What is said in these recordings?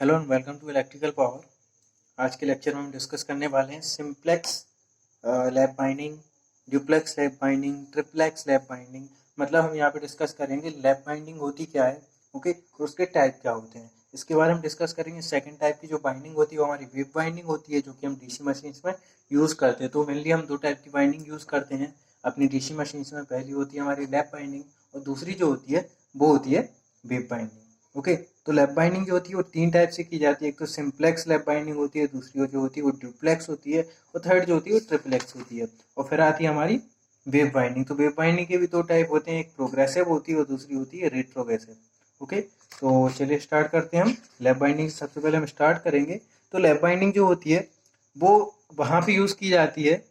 Hello and welcome to electrical power. आज के lecture में हम डिस्कस करने वाले हैं simplex lap binding, duplex lap binding, triplex lap binding. मतलब हम यहाँ पे डिस्कस करेंगे लैप बाइंडिंग होती क्या है, ओके, और उसके टाइप क्या होते हैं, इसके बारे में डिस्कस करेंगे। सेकंड टाइप की जो बाइंडिंग होती है वो हमारी वेव बाइंडिंग होती है, जो कि हम डीसी मशीन्स में यूज़ करते हैं। तो मेनली हम दो टाइप की बाइंडिंग यूज़ करते हैं अपनी डीसी मशीन्स में। पहली होती है हमारी लैप बाइंडिंग और दूसरी जो होती है वो होती है वेव बाइंडिंग। ओके, तो लैप बाइंडिंग जो होती है वो तीन टाइप से की जाती है। एक तो सिंप्लेक्स लैप बाइंडिंग होती है, दूसरी जो होती है वो ड्यूप्लेक्स होती है, और थर्ड जो होती है वो ट्रिप्लेक्स होती है। और फिर आती है हमारी वेव बाइंडिंग। तो वेव बाइंडिंग के भी दो टाइप होते हैं, एक प्रोग्रेसिव होती है और दूसरी होती है रेट्रोग्रेसिव। ओके, तो चलिए स्टार्ट करते हैं हम। लैप बाइंडिंग सबसे पहले हम स्टार्ट करेंगे। तो लैप बाइंडिंग जो होती है वो वहाँ पे यूज़ की जाती है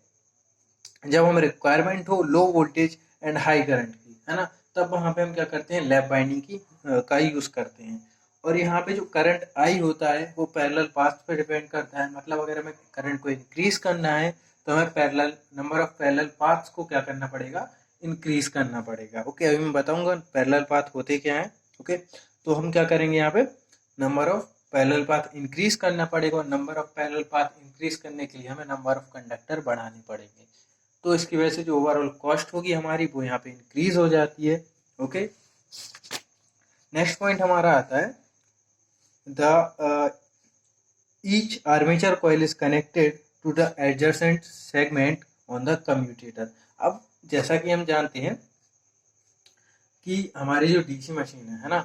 जब हमें रिक्वायरमेंट हो लो वोल्टेज एंड हाई करंट की, है ना, तब वहाँ पे हम क्या करते हैं, लैप बाइंडिंग की का यूज़ करते हैं। और यहाँ पे जो करंट आई होता है वो पैरेलल पाथ पे डिपेंड करता है। मतलब अगर हमें करंट को इंक्रीज करना है तो हमें parallel number of parallel paths को क्या करना पड़ेगा, इंक्रीज करना पड़ेगा। ओके, अभी मैं बताऊंगा पैरेलल पाथ होते क्या है। ओके, तो हम क्या करेंगे, यहाँ पे number of parallel path increase करना पड़ेगा, और number of parallel path increase करने के लिए हमें नंबर ऑफ कंडक्टर बढ़ाने पड़ेंगे। तो इसकी वजह से जो ओवरऑल कॉस्ट होगी हमारी वो यहाँ पे इंक्रीज हो जाती है। ओके, नेक्स्ट पॉइंट हमारा आता है the each armature coil is connected to the adjacent segment on the commutator. अब जैसा कि हम जानते हैं कि हमारी जो डीसी मशीन है ना,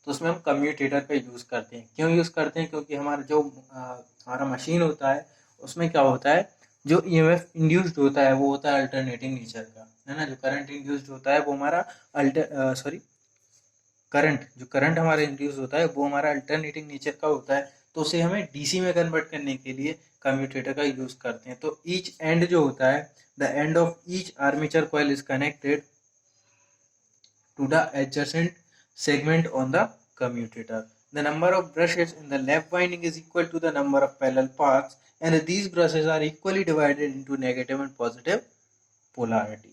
तो उसमें हम कम्यूटेटर पे यूज़ करते हैं। क्यों यूज़ करते हैं? क्योंकि हमारा जो हमारा मशीन होता है उसमें क्या होता है, जो ईएमएफ इंड्यूस्ड होता है वो होता है अल्टरनेटिंग नेचर का, है ना। जो करंट इंड्यूस्ड होता है वो हमारा जो करंट हमारा इंड्यूस होता है वो हमारा अल्टरनेटिंग नेचर का होता है। तो उसे हमें डीसी में कन्वर्ट करने के लिए कम्यूटेटर का यूज़ करते हैं। तो ईच एंड जो होता है, the end of each armature coil is connected to the adjacent segment on the commutator. The number of brushes in the lap winding is equal to the number of parallel paths, and these brushes are equally divided into negative and positive polarity.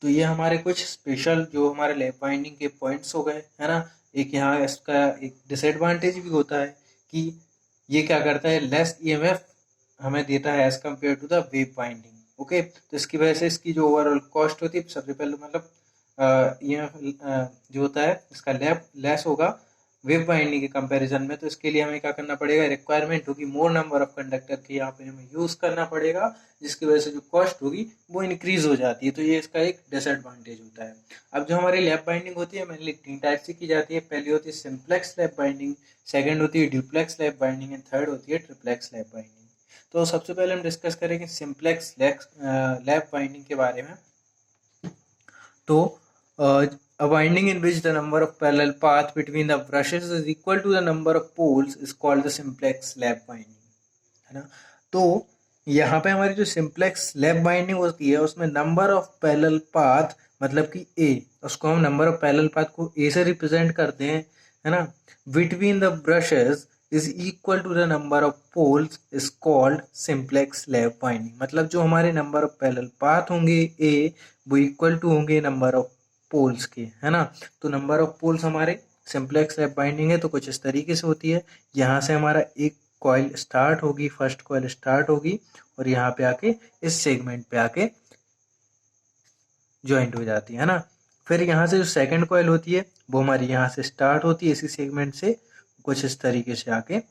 तो ये हमारे कुछ special जो हमारे lap winding के points हो गए, है ना। एक यहाँ इसका एक डिसएडवांटेज भी होता है कि ये क्या करता है, लेस ईएमएफ हमें देता है as compare to the wave winding. Okay, तो इसकी वजह से इसकी जो ओवरऑल कॉस्ट होती है, सबसे पहले मतलब ये जो होता है इसका लैप लेस होगा वेव बाइंडिंग के कंपैरिजन में। तो इसके लिए हमें क्या करना पड़ेगा, रिक्वायरमेंट होगी मोर नंबर ऑफ कंडक्टर की, यहाँ पे हमें यूज़ करना पड़ेगा, जिसकी वजह से जो कॉस्ट होगी वो इंक्रीज हो जाती है। तो ये इसका एक डिसएडवांटेज होता है। अब जो हमारी लैप बाइंडिंग होती है मेनली तीन टाइप से की जाती है। पहली होती है सिंप्लेक्स लैप बाइंडिंग, सेकेंड होती है duplex lap binding, and third होती है ट्रिप्लेक्स लैप बाइंडिंग। तो सबसे पहले हम डिस्कस करेंगे सिंप्लेक्स लैप बाइंडिंग के बारे में। तो a winding in which the number of parallel path between the brushes is equal to the number of poles is called the simplex lap winding, है ना। तो यहाँ पे हमारी जो सिंप्लेक्स लैप बाइंडिंग होती है उसमें नंबर ऑफ पैरेलल पाथ, मतलब कि ए, उसको हम नंबर ऑफ पैरेलल पाथ को ए से रिप्रेजेंट करते हैं, है ना। Between the brushes is equal to the number of poles is called simplex lap binding. मतलब जो हमारे नंबर ऑफ पैरेलल पाथ होंगे ए वो इक्वल टू होंगे नंबर ऑफ पोल्स के, है ना। तो नंबर ऑफ पोल्स हमारे सिंप्लेक्स लैप बाइंडिंग है तो कुछ इस तरीके से होती है। यहाँ से हमारा एक कॉइल स्टार्ट होगी, फर्स्ट कॉइल स्टार्ट होगी और यहाँ पे आके इस सेगमेंट पे आके ज्वाइंट हो जाती है ना। फिर यहाँ से जो सेकंड कॉइल होती है वो हमारी यहाँ से स्टार्ट होती है, इसी सेगमेंट से कुछ इस तरीके से आके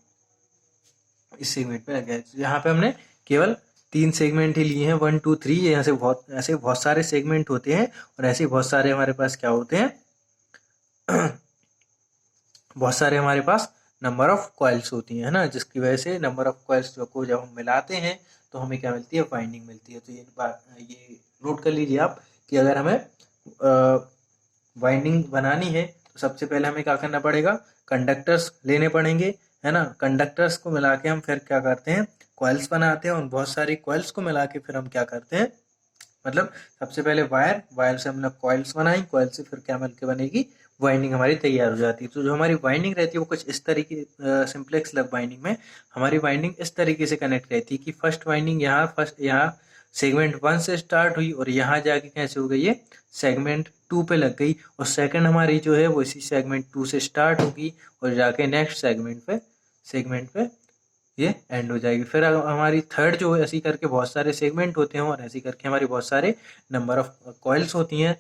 इस सेगमेंट पे लग गया। यहाँ पे हमने केवल तीन सेगमेंट ही लिए हैं, 1 2 3। यहाँ से ऐसे बहुत सारे सेगमेंट होते हैं और ऐसे बहुत सारे हमारे पास क्या होते हैं बहुत सारे हमारे पास नंबर ऑफ कॉइल्स होती हैं, है ना। जिसकी वजह से नंबर ऑफ कॉइल्स को जब हम मिलाते हैं तो हमें क्या मिलती है, वाइंडिंग मिलती है। तो ये नोट कर लीजिए आप कि अगर हमें वाइंडिंग बनानी है तो सबसे पहले हमें क्या करना पड़ेगा, कंडक्टर्स लेने पड़ेंगे, है ना। कंडक्टर्स को मिला के हम फिर क्या करते हैं, कॉइल्स बनाते हैं, और बहुत सारी कॉइल्स को मिला के फिर हम क्या करते हैं, मतलब सबसे पहले वायर से हमने कॉइल्स बनाई, कॉइल से फिर क्या मिलकर बनेगी, वाइंडिंग हमारी तैयार हो जाती है। तो जो हमारी वाइंडिंग रहती है वो कुछ इस तरीके, सिंप्लेक्स लैप बाइंडिंग में हमारी वाइंडिंग इस तरीके से कनेक्ट रहती है कि फर्स्ट वाइंडिंग यहाँ सेगमेंट 1 से स्टार्ट हुई और यहाँ जाके कैसे हो गई है, सेगमेंट 2 पे लग गई, और सेकंड हमारी जो है वो इसी सेगमेंट 2 से स्टार्ट होगी और जाके नेक्स्ट सेगमेंट पे सेगमेंट पे ये एंड हो जाएगी। फिर हमारी थर्ड जो है, ऐसी करके बहुत सारे सेगमेंट होते हैं और ऐसी करके हमारी बहुत सारे नंबर ऑफ कॉइल्स होती हैं,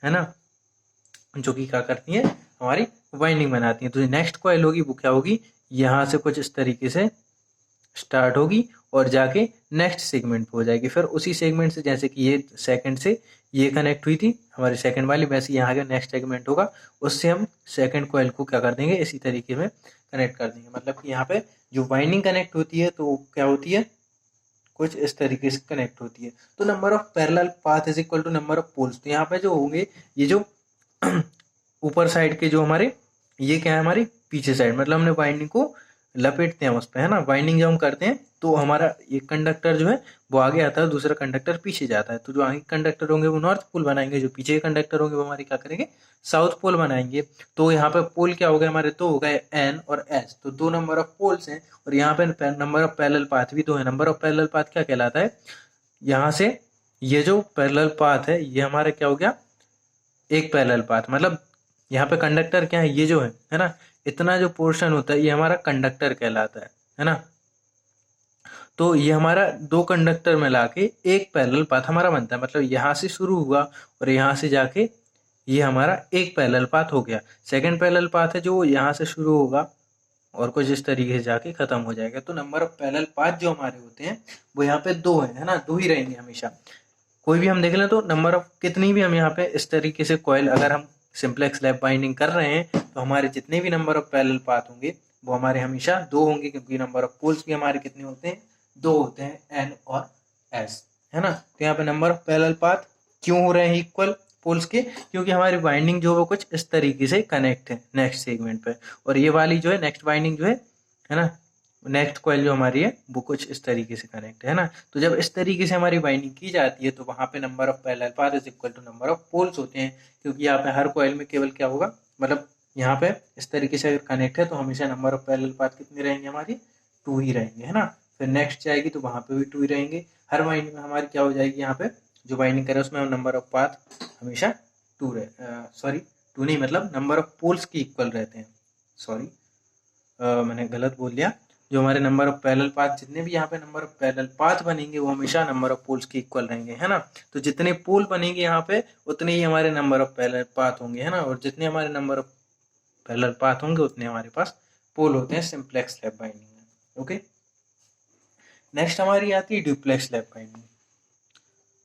है ना, जो कि क्या करती हैं, हमारी वाइंडिंग बनाती हैं। तो नेक्स्ट कॉइल होगी वो क्या होगी, यहाँ से कुछ इस तरीके से स्टार्ट होगी और जाके नेक्स्ट सेगमेंट पे हो जाएगी। फिर उसी सेगमेंट से, जैसे कि ये सेकंड से ये कनेक्ट हुई थी हमारी सेकंड वाली, वैसे यहाँ का नेक्स्ट सेगमेंट होगा, उससे हम सेकंड कॉइल को क्या कर देंगे, इसी तरीके में कनेक्ट कर देंगे। मतलब कि यहाँ पे जो वाइंडिंग कनेक्ट होती है तो क्या होती है, कुछ इस तरीके से कनेक्ट होती है। तो number of parallel path is equal to number of poles. तो यहाँ पे जो होंगे, ये जो ऊपर साइड के जो हमारे, ये क्या है, हमारी पीछे साइड, मतलब हमने वाइंडिंग को लपेटते हैं उस पर, है ना। वाइंडिंग जब हम करते हैं तो हमारा एक कंडक्टर जो है वो आगे आता है, दूसरा कंडक्टर पीछे जाता है। तो जो आगे कंडक्टर होंगे वो नॉर्थ पोल बनाएंगे, जो पीछे के कंडक्टर होंगे वो हमारे क्या करेंगे, साउथ पोल बनाएंगे। तो यहाँ पे पोल क्या हो गए हमारे, तो हो गए एन और एस, तो दो नंबर ऑफ पोल्स हैं। और यहाँ पे नंबर ऑफ पैरेलल पाथ भी दो है। नंबर ऑफ पैरेलल पाथ क्या कहलाता है, यहाँ से ये जो पैरेलल पाथ है ये हमारा क्या हो गया, एक पैरेलल पाथ। मतलब यहाँ पे कंडक्टर क्या है, ये जो है ना, इतना जो पोर्शन होता है ये हमारा कंडक्टर कहलाता है ना। तो ये हमारा दो कंडक्टर मिला के एक पैरेलल पाथ हमारा बनता है। मतलब यहाँ से शुरू हुआ और यहाँ से जाके ये हमारा एक पैरेलल पाथ हो गया। सेकंड पैरेलल पाथ है जो यहाँ से शुरू होगा और कुछ इस तरीके से जाके खत्म हो जाएगा। तो नंबर ऑफ पैरेलल पाथ जो हमारे होते हैं वो यहाँ पे दो है ना, दो ही रहेंगे हमेशा। कोई भी हम देख लें तो नंबर ऑफ कितनी भी हम यहाँ पे इस तरीके से कॉइल अगर हम सिंप्लेक्स लैप बाइंडिंग कर रहे हैं तो हमारे जितने भी नंबर ऑफ पैरेलल पाथ होंगे वो हमारे हमेशा दो होंगे, क्योंकि नंबर ऑफ पोल्स भी हमारे कितने होते हैं, दो होते हैं, एन और एस, है ना। तो यहाँ पे नंबर ऑफ पैरेलल पाथ क्यों हो रहे हैं इक्वल पोल्स के, क्योंकि हमारी बाइंडिंग जो वो कुछ इस तरीके से कनेक्ट है नेक्स्ट सेगमेंट पे। और ये वाली जो है नेक्स्ट बाइंडिंग जो है ना, नेक्स्ट कॉइल जो हमारी है वो कुछ इस तरीके से कनेक्ट है ना। तो जब इस तरीके से हमारी बाइंडिंग की जाती है तो वहां पे number of parallel path is equal to number of poles होते हैं, क्योंकि यहाँ पे हर कॉइल में केवल क्या होगा, मतलब यहाँ पे इस तरीके से अगर कनेक्ट है तो हमेशा नंबर ऑफ पैरेलल पाथ कितने रहेंगे, हमारी टू ही रहेंगे, है ना। फिर नेक्स्ट जाएगी तो वहां पे भी टू ही रहेंगे। हर बाइंडिंग में हमारी क्या हो जाएगी, यहाँ पे जो बाइंडिंग करे उसमें नंबर ऑफ पाथ हमेशा टू रहे, सॉरी टू नहीं, मतलब नंबर ऑफ पोल्स की इक्वल रहते हैं। सॉरी मैंने गलत बोल दिया। जो हमारे नंबर ऑफ पैरेलल पाथ, जितने भी यहाँ पे नंबर ऑफ पैरेलल पाथ बनेंगे वो हमेशा नंबर ऑफ पोल्स के इक्वल रहेंगे, है ना। तो जितने पोल बनेंगे यहाँ पे उतने ही हमारे नंबर ऑफ पैरेलल पाथ होंगे, है ना। और जितने हमारे नंबर ऑफ पैरेलल पाथ होंगे उतने हमारे पास पोल होते हैं सिंप्लेक्स लैप बाइंडिंग में। ओके, नेक्स्ट हमारी आती है ड्यूप्लेक्स लैप बाइंडिंग।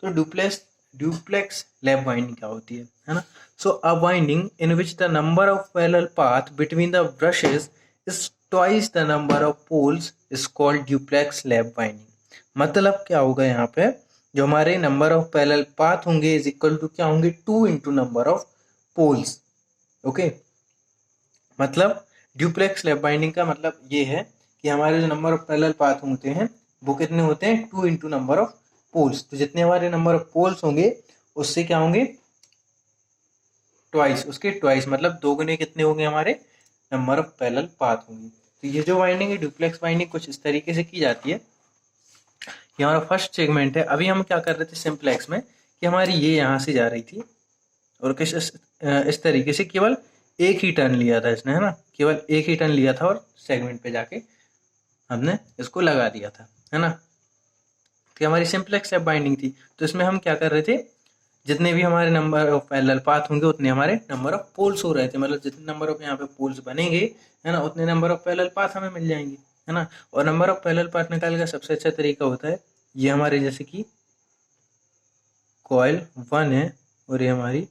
तो ड्यूप्लेक्स लैप बाइंडिंग क्या होती है ना। So a binding in which the number of parallel path between the brushes is twice the number of poles is called duplex lap binding. मतलब क्या होगा, यहाँ पे जो हमारे नंबर ऑफ पैरेलल पाथ होंगे इज इक्वल टू क्या होंगे, 2 into number of poles. Okay, मतलब ड्यूप्लेक्स लैप बाइंडिंग का मतलब ये है कि हमारे जो नंबर ऑफ पैरेलल पाथ होते हैं वो कितने होते हैं, 2 इंटू नंबर ऑफ पोल्स। तो जितने हमारे नंबर ऑफ पोल्स होंगे उससे क्या होंगे, ट्वाइस, उसके ट्वाइस, मतलब दो गुने कितने होंगे, हमारे नंबर ऑफ पैरेलल पाथ होंगे। तो ये जो बाइंडिंग है ड्यूप्लेक्स बाइंडिंग कुछ इस तरीके से की जाती है। ये हमारा फर्स्ट सेगमेंट है। अभी हम क्या कर रहे थे सिंप्लेक्स में कि हमारी ये यहाँ से जा रही थी और किस इस तरीके से केवल एक ही टर्न लिया था इसने, है ना, केवल एक ही टर्न लिया था और सेगमेंट पे जाके हमने इसको लगा दिया था, है ना। तो हमारी सिंप्लेक्स लैप बाइंडिंग थी। तो इसमें हम क्या कर रहे थे, जितने भी हमारे नंबर ऑफ पैरेलल पाथ होंगे उतने हमारे नंबर ऑफ पोल्स हो रहे थे। मतलब जितने नंबर ऑफ यहाँ पे पोल्स बनेंगे, है ना, उतने नंबर ऑफ पैरेलल पाथ हमें मिल जाएंगे, है ना। और नंबर ऑफ पैरेलल पाथ निकालने का सबसे अच्छा तरीका होता है, ये हमारे जैसे कि कॉइल 1 है और ये हमारी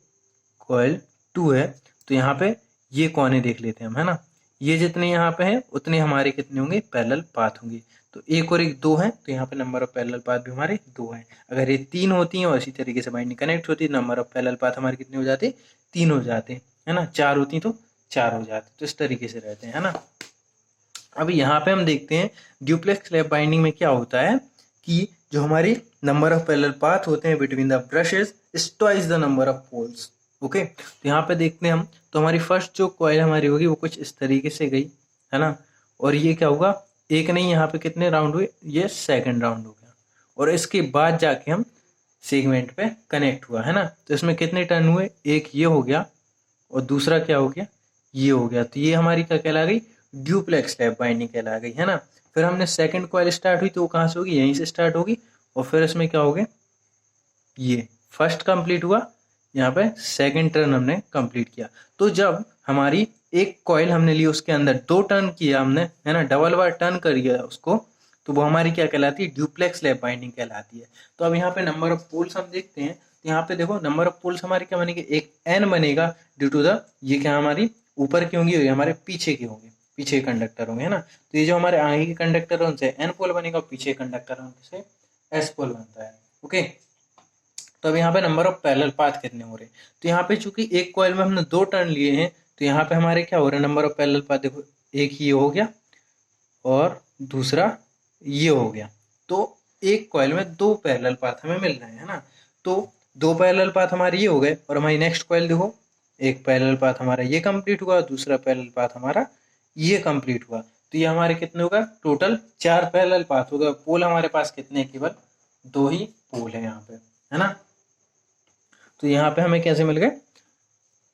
कॉइल 2 है। तो यहाँ पे ये कोने देख लेते हैं हम, है ना। ये जितने यहाँ पे हैं उतने हमारे कितने होंगे, पैरेलल पाथ होंगे। तो एक और एक 2 है, तो यहाँ पे नंबर ऑफ पैरेलल पाथ भी हमारे 2 हैं। अगर ये 3 होती हैं और इसी तरीके से बाइंडिंग कनेक्ट होती है, नंबर ऑफ पैरेलल पाथ हमारे कितने हो जाते, 3 हो जाते, है ना। 4 होती तो 4 हो जाते। तो इस तरीके से रहते हैं, है ना। अब यहाँ पे हम देखते हैं ड्यूप्लेक्स लैप बाइंडिंग में क्या होता है कि जो हमारी नंबर ऑफ पैरेलल पाथ होते हैं between the brushes is twice the number of poles. Okay, तो यहाँ पे देखते हैं हम, तो हमारी फर्स्ट जो कॉइल हमारी होगी वो कुछ इस तरीके से गई, है ना। और ये क्या होगा, एक नहीं, यहाँ पे कितने राउंड हुए, ये सेकंड राउंड हो गया। और इसके बाद जाके हम सेगमेंट पे कनेक्ट हुआ, है ना। तो इसमें कितने टर्न हुए, एक ये हो गया और दूसरा क्या हो गया, ये हो गया। तो ये हमारी क्या कहला गई, ड्यूप्लेक्स लैप बाइंडिंग कहला गई, है ना। फिर हमने सेकंड कॉइल स्टार्ट हुई तो वो कहाँ से होगी, यहीं से स्टार्ट होगी, और फिर इसमें क्या हो गया, ये फर्स्ट कंप्लीट हुआ, यहाँ पे सेकंड टर्न हमने कंप्लीट किया। तो जब हमारी एक कॉइल हमने ली, उसके अंदर 2 टर्न किया हमने, है ना, डबल बार टर्न करिए उसको, तो वो हमारी क्या कहलाती है, ड्यूप्लेक्स लैप बाइंडिंग कहलाती है। तो अब यहाँ पे नंबर ऑफ पोल्स हम देखते हैं, तो यहाँ पे देखो नंबर ऑफ पोल्स हमारे क्या बनेंगे, एक n बनेगा ड्यू टू द, ये क्या हमारी ऊपर की होंगी, ये हमारे पीछे की होंगे, पीछे कंडक्टर होंगे, है ना। तो ये जो हमारे आगे के कंडक्टर है उनसे n पोल बनेगा, और पीछे कंडक्टर है उनसे s पोल बनता है। ओके, तो अब यहाँ पे नंबर ऑफ पैरेलल पाथ कितने हो रहे हैं, तो यहाँ पे चूंकि एक कॉइल में हमने 2 टर्न लिए हैं, तो यहाँ पे हमारे क्या हो रहे हैं, नंबर ऑफ पैरेलल पाथ देखो, एक ये हो गया और दूसरा ये हो गया। तो एक कॉइल में 2 पैरेलल पाथ हमें मिल रहे हैं, है ना। तो 2 पैरेलल पाथ हमारे ये हो गए, और हमारी नेक्स्ट कॉइल देखो, एक पैरेलल पाथ हमारा ये कंप्लीट हुआ, दूसरा पैरेलल पाथ हमारा ये कंप्लीट हुआ। तो ये हमारे कितने होगा, टोटल 4 पैरेलल पाथ होगा। पोल हमारे पास कितने, केवल 2 ही पोल है यहाँ पे, है ना। तो यहाँ पे हमें कैसे मिल गए,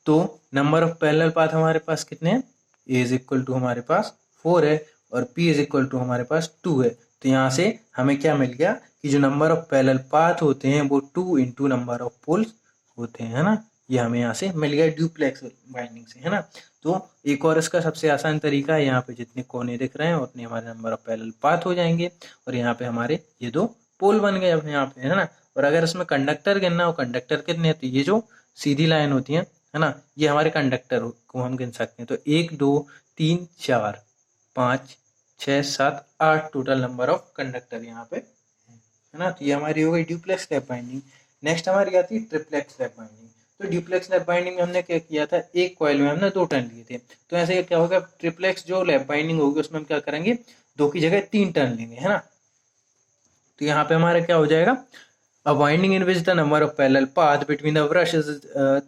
तो नंबर ऑफ पैरेलल पाथ हमारे पास कितने हैं, ए इज इक्वल टू हमारे पास 4 है, और पी इज इक्वल टू हमारे पास 2 है। तो यहाँ से हमें क्या मिल गया कि जो नंबर ऑफ पैरेलल पाथ होते हैं वो 2 इंटू नंबर ऑफ पोल्स होते हैं, है ना। ये हमें यहाँ से मिल गया ड्यूप्लेक्स बाइंडिंग से, है ना। तो एक और इसका सबसे आसान तरीका है, यहाँ पे जितने कोने दिख रहे हैं उतने हमारे नंबर ऑफ पैरेलल पाथ हो जाएंगे, और यहाँ पे हमारे ये 2 पोल बन गए अब यहाँ पे, है ना। और अगर इसमें कंडक्टर गिनना हो, कंडक्टर कितने हैं, तो ये जो सीधी लाइन होती है ना, ये हमारे कंडक्टर को हम गिन सकते हैं। तो 1 2 3 4 5 6 7 8 टोटल नंबर ऑफ कंडक्टर यहाँ पे, है ना। तो ये हमारी हो गई ड्यूप्लेक्स लैप बाइंडिंग। नेक्स्ट हमारी आती है ट्रिप्लेक्स लैप बाइंडिंग। तो ड्यूप्लेक्स लैप बाइंडिंग में हमने क्या किया था, एक कॉइल में हमने 2 टर्न लिए थे। तो ऐसे क्या होगा, ट्रिप्लेक्स जो लैप बाइंडिंग होगी उसमें हम क्या करेंगे, 2 की जगह 3 टर्न लेंगे, है ना। तो यहाँ पे हमारा क्या हो जाएगा, a winding in which the number of parallel path between the brush is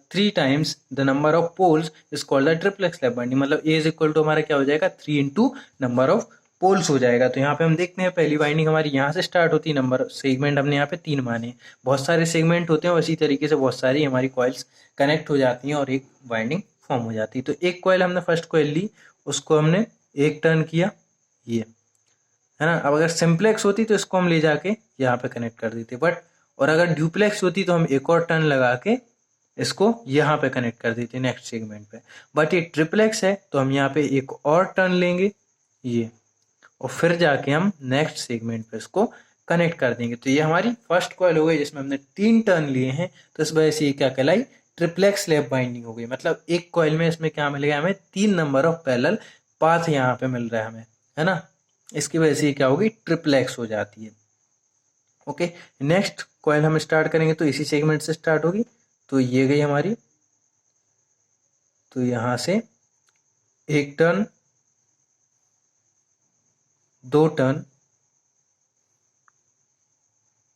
3 times the number of poles is called the triplex lap binding। मतलब A is equal to हमारा क्या हो जाएगा, 3 इंटू नंबर ऑफ पोल्स हो जाएगा। तो यहाँ पे हम देखते हैं पहली वाइंडिंग हमारी यहाँ से स्टार्ट होती है, नंबर सेगमेंट हमने यहाँ पे 3 माने, बहुत सारे सेगमेंट होते हैं, उसी तरीके से बहुत सारी हमारी कॉइल्स कनेक्ट हो जाती हैं और एक वाइंडिंग फॉर्म हो जाती है। तो एक कॉइल हमने फर्स्ट कॉइल ली, उसको हमने एक टर्न किया, ये, है ना। अब अगर सिंप्लेक्स होती तो इसको हम ले जाके यहाँ पे कनेक्ट कर देते, बट और अगर ड्यूप्लेक्स होती तो हम एक और टर्न लगा के इसको यहाँ पे कनेक्ट कर देते नेक्स्ट सेगमेंट पे। बट ये ट्रिप्लेक्स है तो हम यहाँ पे एक और टर्न लेंगे ये, और फिर जाके हम नेक्स्ट सेगमेंट पे इसको कनेक्ट कर देंगे। तो ये हमारी फर्स्ट कॉइल हो गई जिसमें हमने 3 टर्न लिए हैं, तो इस वजह से ये क्या कहलाई, ट्रिप्लेक्स लैप बाइंडिंग हो गई। मतलब एक कॉइल में इसमें क्या मिलेगा, हमें 3 नंबर ऑफ पैरेलल पाथ यहाँ पे मिल रहा है हमें, है ना। इसकी वजह से ये क्या होगी, ट्रिप्लेक्स हो जाती है। ओके, नेक्स्ट कॉइल हम स्टार्ट करेंगे तो इसी सेगमेंट से स्टार्ट होगी। तो ये गई हमारी, तो यहां से एक टर्न, 2 टर्न,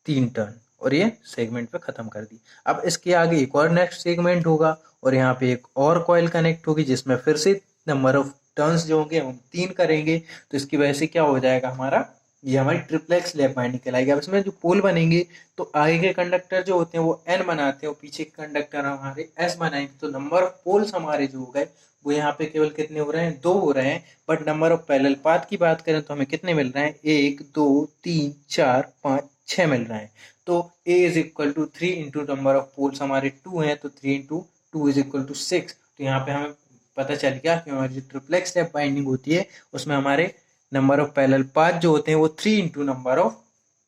3 टर्न, और ये सेगमेंट पे खत्म कर दी। अब इसके आगे एक और नेक्स्ट सेगमेंट होगा, और यहाँ पे एक और कॉइल कनेक्ट होगी जिसमें फिर से नंबर ऑफ टर्न्स जो होंगे हम 3 करेंगे। तो इसकी वजह से क्या हो जाएगा हमारा, ये हमारी ट्रिप्लेक्स लैप बाइंडिंग कहलाएगी। अब इसमें जो पोल बनेंगे तो आगे के कंडक्टर जो होते हैं वो n बनाते हैं, और पीछे के कंडक्टर हमारे s बनाएंगे। तो नंबर ऑफ पोल्स हमारे जो हो गए वो यहाँ पे केवल कितने हो रहे हैं, 2 हो रहे हैं। But number of parallel path की बात करें तो हमें कितने मिल रहे हैं, 1 2 3 4 5 6 मिल रहे हैं। तो a is equal to 3 into number of poles हमारे 2 हैं, तो 3 इंटू 2 इज इक्वल टू 6। तो यहाँ पे हमें पता चल गया कि हमारी जो ट्रिप्लेक्स लैप बाइंडिंग होती है उसमें हमारे नंबर ऑफ पैरेलल पाथ जो होते हैं वो 3 इंटू नंबर ऑफ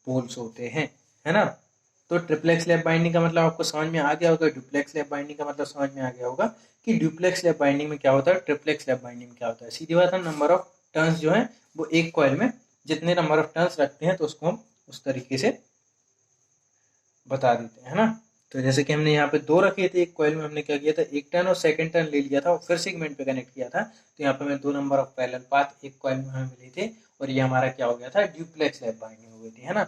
पोल्स होते हैं, है ना। तो ट्रिप्लेक्स लैप बाइंडिंग का मतलब आपको समझ में आ गया होगा, ड्यूप्लेक्स लैप बाइंडिंग का मतलब समझ में आ गया होगा कि ड्यूप्लेक्स लैप बाइंडिंग में क्या होता है, ट्रिप्लेक्स लैप बाइंडिंग में क्या होता है। सीधी बात है, नंबर ऑफ टर्न्स जो है वो एक कॉइल में जितने नंबर ऑफ टर्न्स रखते हैं तो उसको हम उस तरीके से बता देते हैं, है ना। तो जैसे कि हमने यहाँ पे 2 रखे थे, एक कॉइल में हमने क्या किया था, एक टर्न और सेकंड टर्न ले लिया था और फिर सेगमेंट पे कनेक्ट किया था। तो यहाँ पे हमें 2 नंबर ऑफ पैरेलल पाथ एक कॉइल में हमें मिले थे, और ये हमारा क्या हो गया था, ड्यूप्लेक्स लैप बाइंडिंग हो गई थी, है ना।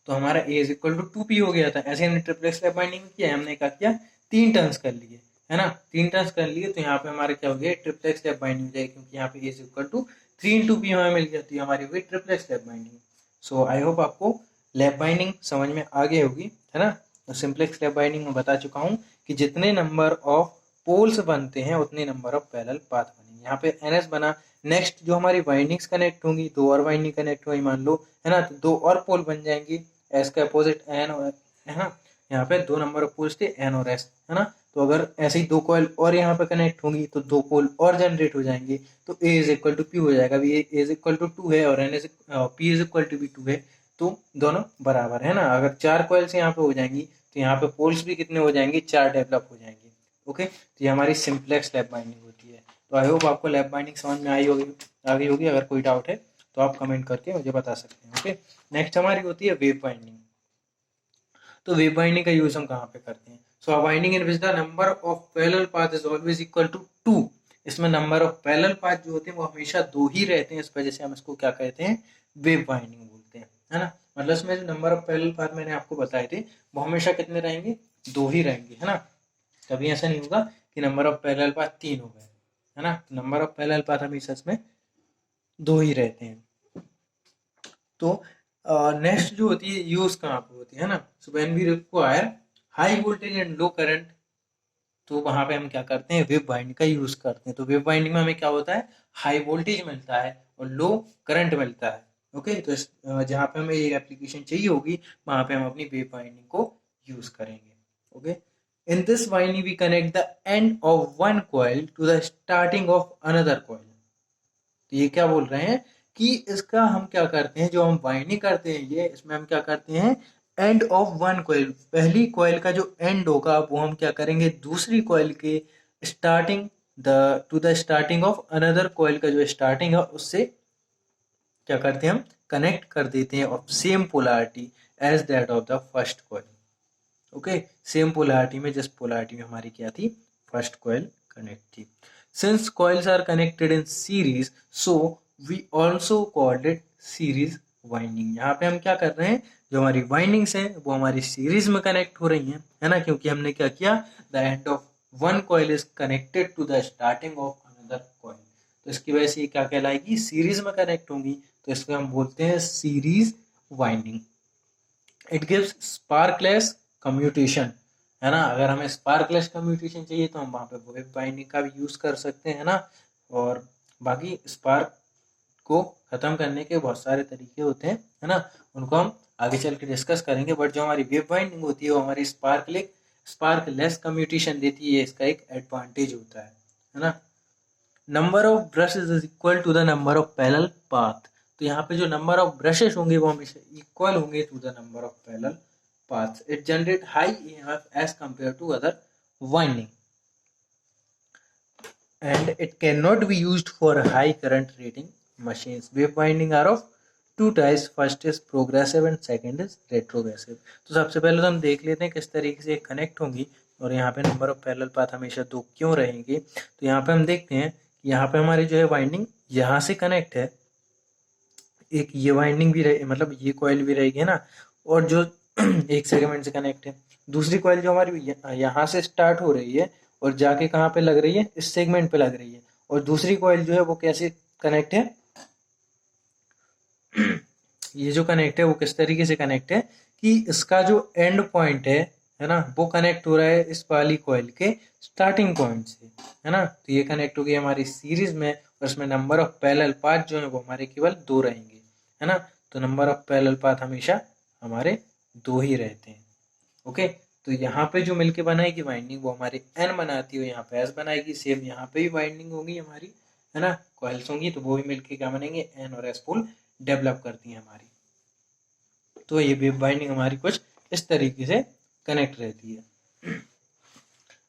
तो हमारा A is equal to 2P हो गया था। ऐसे हमने ट्रिप्लेक्स लैप बाइंडिंग में किया, हमने क्या किया, 3 टर्न्स कर लिए, है ना। 3 टर्न्स कर लिए तो यहाँ पे हमारा क्या हो गया, ट्रिप्लेक्स लैप बाइंडिंग हो जाएगी, क्योंकि यहाँ पे A is equal to 3 into P हमें मिल गया, तो हमारी हो गई triplex lap binding. So I hope आपको लैप बाइंडिंग समझ में आ गई होगी, है ना। तो सिंप्लेक्स लैप बाइंडिंग में बता चुका हूँ कि जितने नंबर ऑफ पोल्स बनते हैं उतने नंबर ऑफ पैरेलल पाथ बनेंगे। बाइंडिंग, यहाँ पे NS बना। नेक्स्ट जो हमारी वाइंडिंग्स कनेक्ट होंगी, 2 और वाइंडिंग कनेक्ट हुई मान लो, है ना, तो 2 और पोल बन जाएंगी, S का अपोजिट N, और है ना, यहाँ पे 2 नंबर ऑफ पोल्स थे N और S, है ना। तो अगर ऐसे ही 2 कॉइल और यहाँ पे कनेक्ट होंगी तो 2 पोल और जनरेट हो जाएंगे, तो A is equal to P हो जाएगा। अभी A इज इक्वल टू 2 है और P इज इक्वल टू भी 2 है, तो दोनों बराबर है ना। अगर 4 कॉइल्स यहाँ पे हो जाएंगी तो यहाँ पे पोल्स भी कितने हो जाएंगे, 4 डेवलप हो जाएंगे। ओके, तो ये हमारी सिंप्लेक्स लैप बाइंडिंग होती है। तो आई होप आपको लैप बाइंडिंग समझ में आई होगी, आ गई होगी। अगर कोई डाउट है तो आप कमेंट करके मुझे बता सकते हैं। ओके, नेक्स्ट हमारी होती है वेव बाइंडिंग। तो वेव बाइंडिंग का यूज हम कहाँ पे करते हैं? So a binding in which the number of parallel path is always equal to 2। इसमें नंबर ऑफ पैरेलल पाथ जो होते हैं वो हमेशा 2 ही रहते हैं, इस वजह से हम इसको क्या कहते हैं, वेव बाइंडिंग बोलते हैं, है ना। मतलब इसमें जो नंबर ऑफ पैरेलल पाथ मैंने आपको बताए थे वो हमेशा कितने रहेंगे, 2 ही रहेंगे, है ना। कभी ऐसा नहीं होगा कि नंबर ऑफ पैरेलल पाथ 3 हो गए, है ना। नंबर ऑफ पैरेलल पाथ हमेशा इसमें 2 ही रहते हैं। तो नेक्स्ट जो होती है यूज कहाँ पे होती है ना, so when we require high voltage and low current, तो वहां पे हम क्या करते हैं, वेव बाइंडिंग का यूज करते हैं। तो वेव बाइंडिंग में हमें क्या होता है, हाई वोल्टेज मिलता है और लो करंट मिलता है। ओके, तो जहाँ पे हमें ये एप्लीकेशन चाहिए होगी वहां पे हम अपनी वेव बाइंडिंग को यूज करेंगे। Okay, in this binding we connect the end of one coil to the starting of another coil. तो ये क्या बोल रहे हैं कि इसका हम क्या करते हैं, जो हम बाइंडिंग करते हैं ये, इसमें हम क्या करते हैं, एंड ऑफ वन कॉइल, पहली कॉइल का जो एंड होगा वो हम क्या करेंगे, दूसरी कॉइल के starting to the starting of another coil का जो स्टार्टिंग है उससे क्या करते हैं, हम कनेक्ट कर देते हैं of same polarity as that of the first coil. Okay, same polarity में, जिस पोलैरिटी में हमारी क्या थी, फर्स्ट कॉइल कनेक्ट थी। Since coils are connected in series, so we also called it series winding. यहाँ पे हम क्या कर रहे हैं, जो हमारी वाइंडिंग्स हैं वो हमारी सीरीज में कनेक्ट हो रही हैं, है ना, क्योंकि हमने क्या किया, the end of one coil is connected to the starting of another coil. तो इसकी वजह से ये क्या कहलाएगी, सीरीज में कनेक्ट होंगी, तो इसको हम बोलते हैं series winding. It gives sparkless commutation, है ना। अगर हमें स्पार्कलेस कम्यूटेशन चाहिए तो हम वहाँ पे वेव बाइंडिंग का भी यूज कर सकते हैं ना। और बाकी स्पार्क को खत्म करने के बहुत सारे तरीके होते हैं, है ना, उनको हम आगे चल के डिस्कस करेंगे। बट जो हमारी वेव बाइंडिंग होती है वो हमारी स्पार्कलेस कम्यूटेशन देती है, इसका एक एडवांटेज होता है ना। Number of brushes is equal to the number of parallel path. तो यहाँ पे जो नंबर ऑफ ब्रशेस होंगे वो हमेशा इक्वल होंगे to the number of parallel paths. It generate high EMF as compare to other winding and it cannot be used for high current rating machines. Wave winding are of two types, first is progressive and second is retrogressive. तो सबसे पहले तो हम देख लेते हैं किस तरीके से कनेक्ट होंगी और यहाँ पे नंबर ऑफ पैरेलल पाथ हमेशा 2 क्यों रहेंगे। तो यहाँ पे हम देखते हैं कि यहाँ पे हमारी जो है वाइंडिंग यहाँ से कनेक्ट है, एक ये वाइंडिंग भी रहे, मतलब ये कॉइल भी रहेगी ना, और जो एक सेगमेंट से कनेक्ट है, दूसरी कॉइल जो हमारी यहाँ से स्टार्ट हो रही है और जाके कहाँ पे लग रही है, इस सेगमेंट पे लग रही है। और दूसरी कॉइल जो है वो कैसे कनेक्ट है, ये जो कनेक्ट है वो किस तरीके से कनेक्ट है कि इसका जो एंड पॉइंट है ना, वो कनेक्ट हो रहा है इस वाली कॉइल के स्टार्टिंग पॉइंट से, है ना। तो ये कनेक्ट हो गई हमारी सीरीज में और इसमें नंबर ऑफ पैरेलल पाथ जो है वो हमारे केवल 2 रहेंगे, है ना। तो नंबर ऑफ पैरेलल पाथ हमेशा हमारे 2 ही रहते हैं। ओके, तो यहाँ पे जो मिलके बनाएगी वाइंडिंग वो हमारी N बनाती है, यहाँ पे S बनाएगी। सेम यहाँ पे भी वाइंडिंग होगी हमारी, है ना, कॉइल्स होंगी तो वो भी मिलके क्या बनेंगे, N और S पोल डेवलप करती हैं हमारी। तो ये वेव बाइंडिंग हमारी कुछ इस तरीके से कनेक्ट रहती है।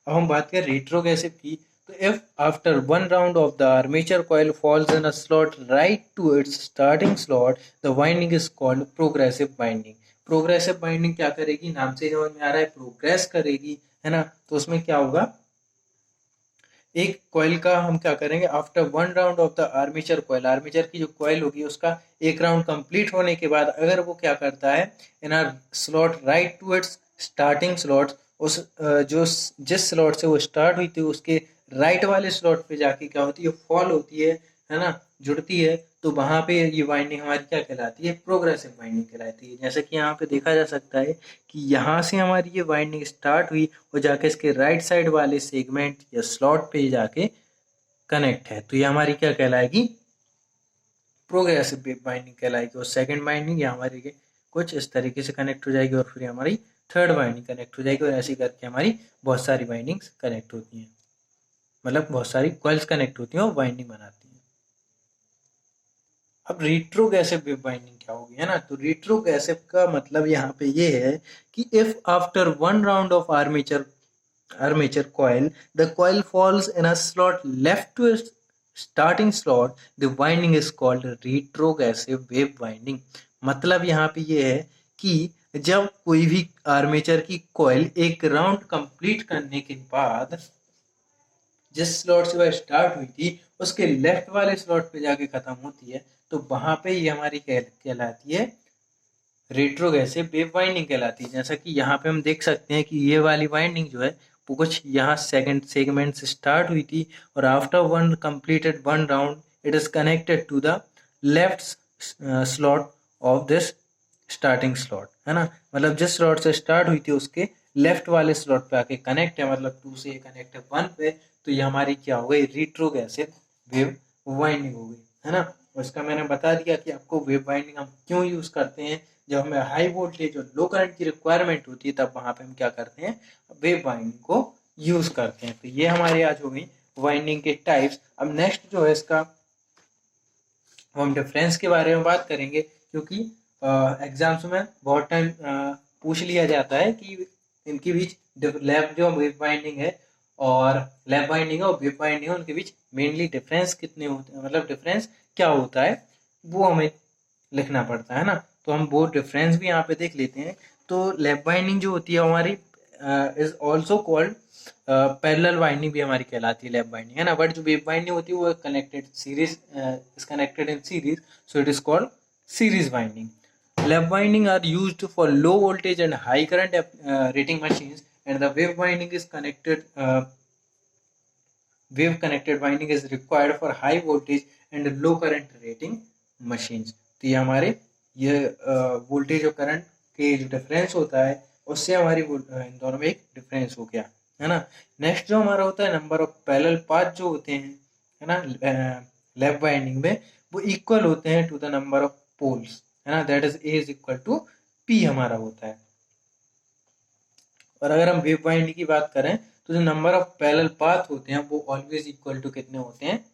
अब हम बात करें रेट्रोग्रेसिव की, तो if after one round of the armature coil falls in a slot right to its starting slot, the winding is called progressive winding. Progressive winding क्या करेगी, नाम से समझ में आ रहा है, प्रोग्रेस करेगी, है ना। तो उसमें क्या होगा, एक कॉइल का हम क्या करेंगे, after one round of the armature coil, armature की जो कॉइल होगी उसका एक राउंड कंप्लीट होने के बाद अगर वो क्या करता है, in our slot right to its starting slot, उस जो जिस स्लॉट से वो स्टार्ट हुई थी उसके राइट वाले स्लॉट पे जाके क्या होती है, फॉल होती है ना, जुड़ती है। तो वहां पे ये वाइंडिंग हमारी क्या कहलाती है, प्रोग्रेसिव वाइंडिंग कहलाती है। जैसे कि यहाँ पे देखा जा सकता है कि यहाँ से हमारी ये वाइंडिंग स्टार्ट हुई और जाके इसके राइट साइड वाले सेगमेंट या स्लॉट पे जाके कनेक्ट है, तो ये हमारी क्या कहलाएगी, प्रोग्रेसिव वेव बाइंडिंग कहलाएगी। और सेकंड बाइंडिंग ये हमारी कुछ इस तरीके से कनेक्ट हो जाएगी, और फिर हमारी थर्ड बाइंडिंग कनेक्ट हो जाएगी, और ऐसे करके हमारी बहुत सारी बाइंडिंग्स कनेक्ट होती हैं, मतलब बहुत सारी कॉइल्स कनेक्ट होती हैं और बाइंडिंग बनाती हैं। अब रेट्रोगैसिव वेव बाइंडिंग क्या होगी, है ना। तो रेट्रोगैसिव का मतलब यहाँ पे ये है कि if after one round of armature coil the coil falls in a slot left to a starting slot, the winding is called retrogressive wave winding। मतलब यहाँ पे ये है कि जब कोई भी आर्मेचर की कॉइल एक राउंड कंप्लीट करने के बाद जिस स्लॉट से वह स्टार्ट हुई थी उसके लेफ्ट वाले स्लॉट पे जाके खत्म होती है, तो वहां पे ये हमारी कहलाती है रेट्रोगैसिव वेव वाइंडिंग कहलाती है। जैसा कि यहाँ पे हम देख सकते हैं कि ये वाली वाइंडिंग जो है वो कुछ यहाँ सेकंड सेगमेंट से स्टार्ट हुई थी, और after one completed one round it is connected to the left slot of this starting slot, है ना। मतलब जिस स्लॉट से स्टार्ट हुई थी उसके लेफ्ट वाले स्लॉट पे आके कनेक्ट है, मतलब 2 से कनेक्ट है 1 पे, तो ये हमारी क्या हो गई, रेट्रोगैसिव वेव वाइंडिंग हो गई, है ना। उसका मैंने बता दिया कि आपको वेव वाइंडिंग हम क्यों यूज करते हैं, जब हमें हाई वोल्टेज और लो करंट की रिक्वायरमेंट होती है तब वहां पे हम क्या करते हैं, वेव वाइंडिंग को यूज करते हैं। तो ये हमारे आज हो गई वाइंडिंग के टाइप्स। अब नेक्स्ट जो है इसका हम डिफरेंस के बारे में बात करेंगे, क्योंकि एग्जाम्स में बहुत टाइम पूछ लिया जाता है कि इनके बीच लैब जो वेव बाइंडिंग है और लैब बाइंडिंग है और वेव बाइंडिंग है, उनके बीच मेनली डिफरेंस कितने होते हैं, मतलब डिफरेंस क्या होता है वो हमें लिखना पड़ता है ना। तो हम वो डिफरेंस भी यहाँ पे देख लेते हैं। तो लैब बाइंडिंग जो होती है हमारी is also called parallel binding भी हमारी कहलाती है लैब बाइंडिंग, है ना। बट जो वेव बाइंडिंग होती है वो connected series is connected in series, so it is called series winding. Lap winding are used for low voltage and high current rating machines, and the wave winding is connected wave connected winding is required for high voltage and low current rating machines। तो ये हमारे ये voltage और current के जो difference होता है उससे हमारी इन दोनों में एक डिफरेंस हो गया, है ना। नेक्स्ट जो हमारा होता है नंबर ऑफ पैरेलल पाथ जो होते हैं, है ना, लैब वाइंडिंग में वो इक्वल होते हैं to the number of poles, है ना, that is A is equal to P हमारा होता है। और अगर हम वेव बाइंडिंग की बात करें तो जो नंबर ऑफ पैरेलल पाथ होते हैं वो ऑलवेज इक्वल टू कितने होते हैं,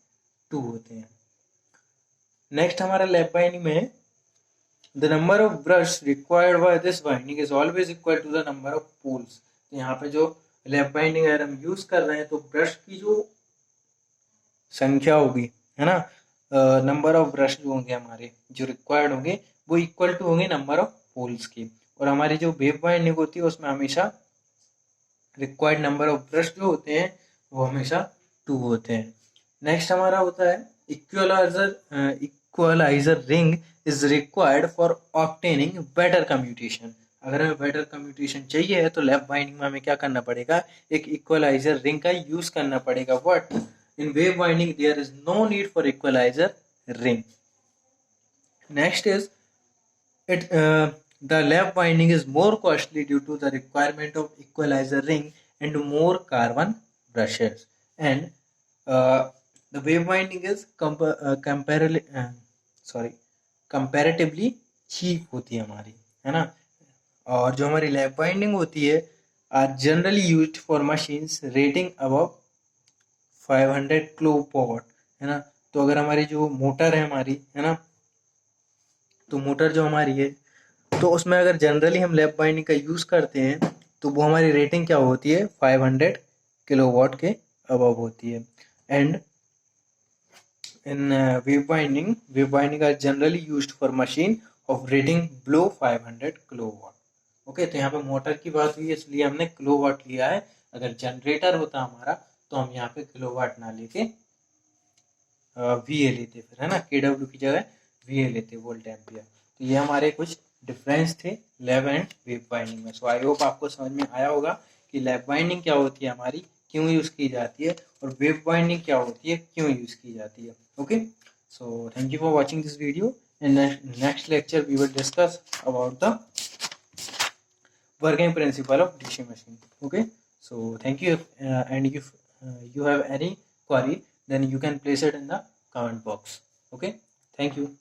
2 होते हैं। नेक्स्ट हमारा लैब बाइंडिंग में the number of brush required by this winding is always equal to the number of poles. तो यहाँ पे जो लैब बाइंडिंग अगर हम यूज कर रहे हैं तो ब्रश की जो संख्या होगी, है ना, नंबर ऑफ ब्रश जो होंगे हमारे जो रिक्वायर्ड होंगे वो इक्वल टू होंगे नंबर ऑफ पोल्स के। और हमारी जो वेव बाइंडिंग होती है उसमें हमेशा रिक्वायर्ड नंबर ऑफ ब्रश जो होते हैं वो हमेशा 2 होते हैं। नेक्स्ट हमारा होता है equaliser ring is required for obtaining better commutation. अगर हमें बेटर कम्यूटेशन चाहिए है तो लैब बाइंडिंग में हमें क्या करना पड़ेगा, एक इक्वलाइजर रिंग का यूज करना पड़ेगा। But in wave winding there is no need for equaliser ring. Next is it the lab binding is more costly due to the requirement of equalizer ring and more carbon brushes, and the wave binding is comparatively cheap होती है हमारी, है ना। और जो हमारी lab winding होती है are generally used for machines rating above 500 kilowatt, है ना। तो अगर हमारी जो मोटर है हमारी, है ना, तो मोटर जो हमारी है तो उसमें अगर जनरली हम लैब बाइंडिंग का यूज़ करते हैं तो वो हमारी रेटिंग क्या होती है, 500 किलोवाट के अबव होती है। And in wave winding are generally used for machine of rating below 500 kilowatt. Okay, तो यहाँ पे मोटर की बात हुई इसलिए हमने किलोवाट लिया है। अगर जनरेटर होता हमारा तो हम यहाँ पे किलोवाट ना लेके VA लेते फिर, है ना, KW की जगह VA लेते, वोल्ट एम्पियर। तो ये हमारे कुछ डिफरेंस थे लैब एंड वेव बाइंडिंग में। सो आई होप आपको समझ में आया होगा कि लैब बाइंडिंग क्या होती है हमारी, क्यों यूज़ की जाती है, और वेव बाइंडिंग क्या होती है, क्यों यूज़ की जाती है। Okay, so thank you for watching this video. In next lecture we will discuss about the working principle of DC machine. Okay, so thank you, and if you have any query then you can place it in the comment box. Okay, thank you.